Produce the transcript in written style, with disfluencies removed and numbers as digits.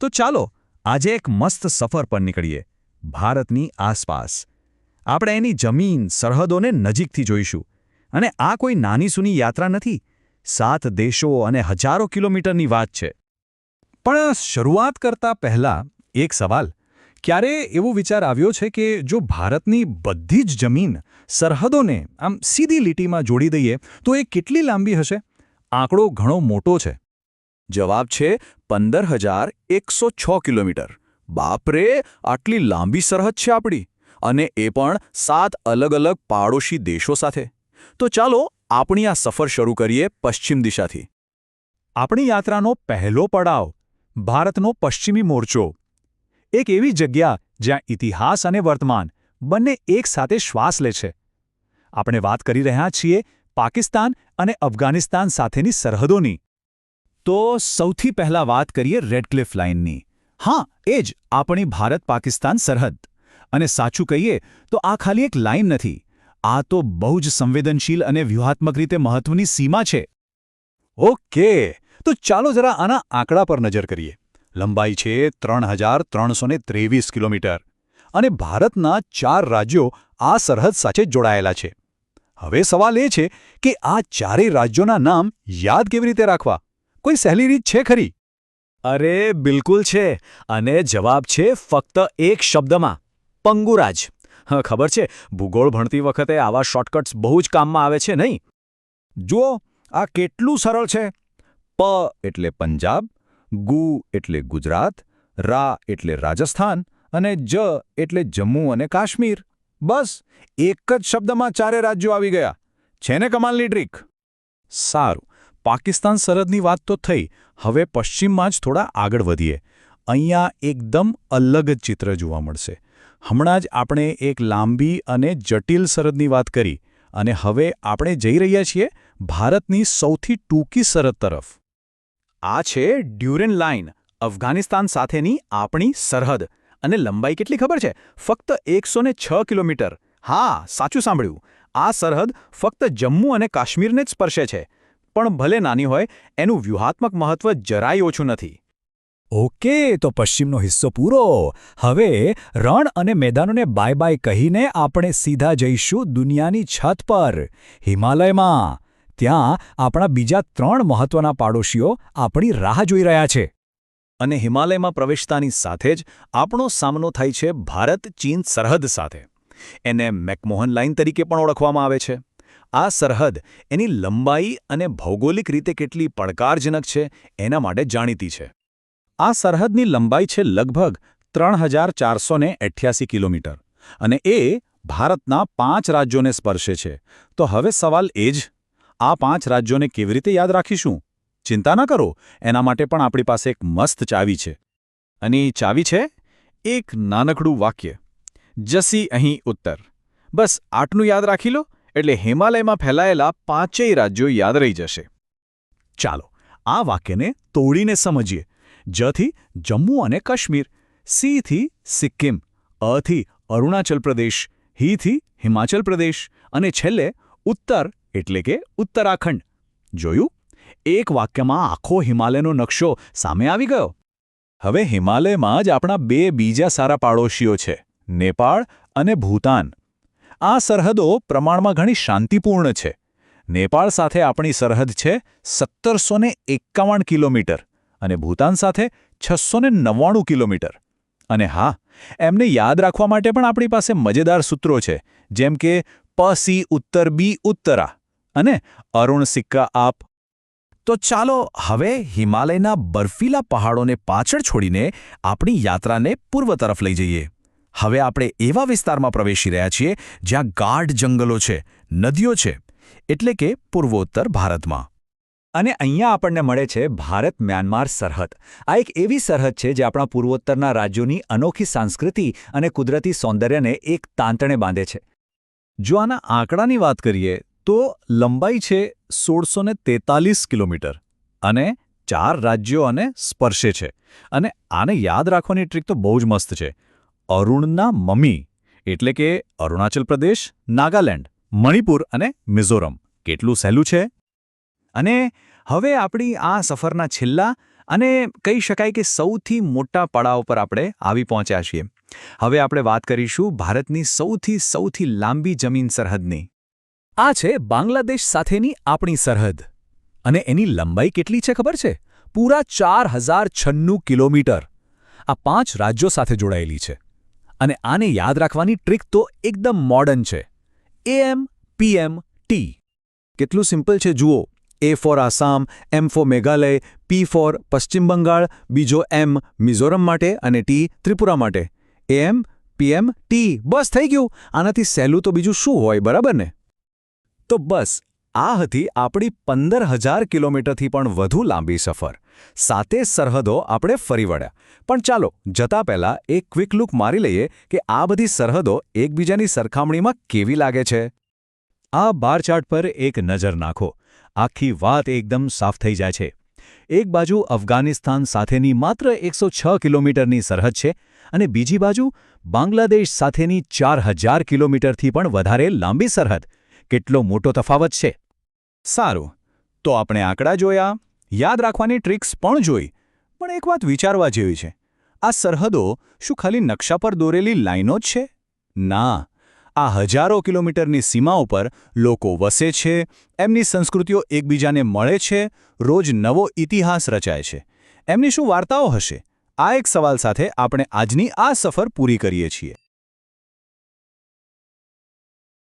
તો ચાલો આજે એક મસ્ત સફર પર નીકળીએ ભારતની આસપાસ. આપણે એની જમીન સરહદોને નજીકથી જોઈશું. અને આ કોઈ નાની સૂની યાત્રા નથી. 7 દેશો અને હજારો કિલોમીટરની વાત છે. પણ શરૂઆત કરતા પહેલા એક સવાલ. ક્યારે એવો વિચાર આવ્યો છે કે જો ભારતની બધી જ જમીન સરહદોને આમ સીધી લીટીમાં જોડી દઈએ તો એ કેટલી લાંબી હશે? આંકડો ઘણો મોટો છે. જવાબ છે 15,106 કિલોમીટર. બાપરે, આટલી લાંબી સરહદ છે આપણી, અને એ પણ 7 અલગ અલગ પાડોશી દેશો સાથે. તો ચાલો આપણી આ સફર શરૂ કરીએ પશ્ચિમ દિશાથી. આપણી યાત્રાનો પહેલો પડાવ ભારતનો પશ્ચિમી મોરચો. એક એવી જગ્યા જ્યાં ઇતિહાસ અને વર્તમાન બંને એકસાથે શ્વાસ લે છે. આપણે વાત કરી રહ્યા છીએ પાકિસ્તાન અને અફઘાનિસ્તાન સાથેની સરહદોની. તો સૌથી પહેલા વાત કરીએ રેડ ક્લિફ લાઇનની. હા, એ જ આપણી ભારત-પાકિસ્તાન સરહદ. અને સાચું કહીએ તો આ ખાલી એક લાઇન નથી. આ તો બહુ જ સંવેદનશીલ અને વ્યૂહાત્મક રીતે મહત્વની સીમા છે. ઓકે, તો ચાલો જરા આના આંકડા પર નજર કરીએ. લંબાઈ છે 3,323 કિલોમીટર. અને ભારતના 4 રાજ્યો આ સરહદ સાથે જોડાયેલા છે. હવે સવાલ એ છે કે આ ચારેય રાજ્યોના નામ યાદ કેવી રીતે રાખવા? કોઈ સહેલી રીત છે ખરી? અરે બિલકુલ છે. અને જવાબ છે ફક્ત એક શબ્દમાં: પંગુરાજ. હા, ખબર છે, ભૂગોળ ભણતી વખતે આવા શોર્ટકટ્સ બહુ જ કામમાં આવે છે, નહીં? જુઓ, આ કેટલું સરળ છે. પ એટલે પંજાબ, ગુ એટલે ગુજરાત, રા એટલે રાજસ્થાન અને જ એટલે જમ્મુ અને કાશ્મીર. બસ એક જ શબ્દમાં ચારે રાજ્યો આવી ગયા. છે ને કમાલની ટ્રીક? સારું, પાકિસ્તાન સરહદની વાત તો થઈ. હવે પશ્ચિમમાં જ થોડા આગળ વધીએ. અહીંયા એકદમ અલગ જ ચિત્ર જોવા મળશે. હમણાં જ આપણે એક લાંબી અને જટિલ સરહદની વાત કરી, અને હવે આપણે જઈ રહ્યા છીએ ભારતની સૌથી ટૂંકી સરહદ તરફ. આ છે ડ્યુરેન લાઇન, અફઘાનિસ્તાન સાથેની આપણી સરહદ. અને લંબાઈ કેટલી ખબર છે? ફક્ત 106 કિલોમીટર. હા, સાચું સાંભળ્યું. આ સરહદ ફક્ત જમ્મુ અને કાશ્મીરને જ સ્પર્શે છે. પણ ભલે નાની હોય, એનું વ્યૂહાત્મક મહત્વ જરાય ઓછું નથી. ઓકે, તો પશ્ચિમનો હિસ્સો પૂરો. હવે રણ અને મેદાનોને બાય બાય કહીને આપણે સીધા જઈશું દુનિયાની છત પર, હિમાલયમાં. ત્યાં આપણા બીજા 3 મહત્વના પાડોશીઓ આપણી રાહ જોઈ રહ્યા છે. અને હિમાલયમાં પ્રવેશતાની સાથે જ આપણો સામનો થાય છે ભારત-ચીન સરહદ સાથે. એને મેકમોહન લાઇન તરીકે પણ ઓળખવામાં આવે છે. આ સરહદ એની લંબાઈ અને ભૌગોલિક રીતે કેટલી પડકારજનક છે એના માટે જાણીતી છે. આ સરહદની લંબાઈ છે લગભગ 3,488 કિલોમીટર. અને એ ભારતના 5 રાજ્યોને સ્પર્શે છે. તો હવે સવાલ એ જ, આ 5 રાજ્યોને કેવી રીતે યાદ રાખીશું? ચિંતા ન કરો, એના માટે પણ આપણી પાસે એક મસ્ત ચાવી છે. અને એ ચાવી છે એક નાનકડું વાક્ય: જસી અહીં ઉત્તર. બસ આટલું યાદ રાખી લો, એટલે હિમાલયમાં ફેલાયેલા 5 રાજ્યો યાદ રહી જશે. ચાલો આ વાક્યને તોડીને સમજીએ. જથી જમ્મુ અને કાશ્મીર, સીથી સિક્કિમ, અથી અરુણાચલ પ્રદેશ, હીથી હિમાચલ પ્રદેશ અને છેલ્લે ઉત્તર એટલે કે ઉત્તરાખંડ. જોયું? એક વાક્યમાં આખો હિમાલયનો નકશો સામે આવી ગયો. હવે હિમાલયમાં જ આપણા 2 બીજા સારા પાડોશીઓ છે, નેપાળ અને ભૂતાન. આ સરહદો પ્રમાણમાં ઘણી શાંતિપૂર્ણ છે. નેપાળ સાથે આપણી સરહદ છે 1751 કિલોમીટર અને ભૂતાન સાથે 699 કિલોમીટર. અને હા, એમને યાદ રાખવા માટે પણ આપણી પાસે મજેદાર સૂત્રો છે, જેમ કે પસી ઉત્તર બી ઉત્તરા અને અરુણ સિક્કા આપ. તો ચાલો હવે હિમાલયના બર્ફીલા પહાડોને પાછળ છોડીને આપણી યાત્રાને પૂર્વ તરફ લઈ જઈએ. હવે આપણે એવા વિસ્તારમાં પ્રવેશી રહ્યા છીએ જ્યાં ગાઢ જંગલો છે, નદીઓ છે, એટલે કે પૂર્વોત્તર ભારતમાં. અને અહીંયા આપણને મળે છે ભારત-મ્યાનમાર સરહદ. આ એક એવી સરહદ છે જે આપણા પૂર્વોત્તરના રાજ્યોની અનોખી સંસ્કૃતિ અને કુદરતી સૌંદર્યને એક તાંતણે બાંધે છે. જો આના આંકડાની વાત કરીએ તો લંબાઈ છે 1643 કિલોમીટર અને 4 રાજ્યોને સ્પર્શે છે. અને આને યાદ રાખવાની ટ્રીક તો બહુ જ મસ્ત છે. અરુણના મમી એટલે કે અરુણાચલ પ્રદેશ, નાગાલેન્ડ, મણિપુર અને મિઝોરમ. કેટલું સહેલું છે! અને હવે આપણી આ સફરના છેલ્લા અને કહી શકાય કે સૌથી મોટા પડાવ પર આપણે આવી પહોંચ્યા છીએ. હવે આપણે વાત કરીશું ભારતની સૌથી લાંબી જમીન સરહદની. આ છે બાંગ્લાદેશ સાથેની આપણી સરહદ. અને એની લંબાઈ કેટલી છે ખબર છે? પૂરા 4096 કિલોમીટર. આ 5 રાજ્યો સાથે જોડાયેલી છે. અને આને યાદ રાખવાની ટ્રીક તો એકદમ મોડર્ન છે. AM, PM, T. કેટલું સિમ્પલ છે જુઓ. A for Assam, M for Meghalaya, P for Paschim Bangal, બીજો M મિઝોરમ માટે અને T ત્રિપુરા માટે. AM, PM, T. બસ થઈ ગયું. આનાથી સહેલું તો બીજું શું હોય, બરાબર ને? તો બસ આ હતી આપણી 15,000 કિલોમીટરથી પણ વધુ લાંબી સફર. 7 સરહદો આપણે ફરી વળ્યા. પણ ચાલો જતા પહેલા એક ક્વિક લુક મારી લઈએ કે આ બધી સરહદો એકબીજાની સરખામણીમાં કેવી લાગે છે. આ બાર ચાર્ટ પર એક નજર નાખો. આખી વાત એકદમ સાફ થઈ જાય છે. એક બાજુ અફઘાનિસ્તાન સાથેની માત્ર 106 કિલોમીટરની સરહદ છે અને બીજી બાજુ બાંગ્લાદેશ સાથેની 4,000 કિલોમીટરથી પણ વધારે લાંબી સરહદ. કેટલો મોટો તફાવત છે. સારું, તો આપણે આંકડા જોયા, યાદ રાખવાની ટ્રિક્સ પણ જોઈ. પણ એક વાત વિચારવા જેવી છે. આ સરહદો શું ખાલી નકશા પર દોરેલી લાઈનો જ છે? ના, આ હજારો કિલોમીટરની સીમા ઉપર લોકો વસે છે, એમની સંસ્કૃતિઓ એકબીજાને મળે છે, રોજ નવો ઇતિહાસ રચાય છે. એમની શું વાર્તાઓ હશે? આ એક સવાલ સાથે આપણે આજની આ સફર પૂરી કરીએ છીએ.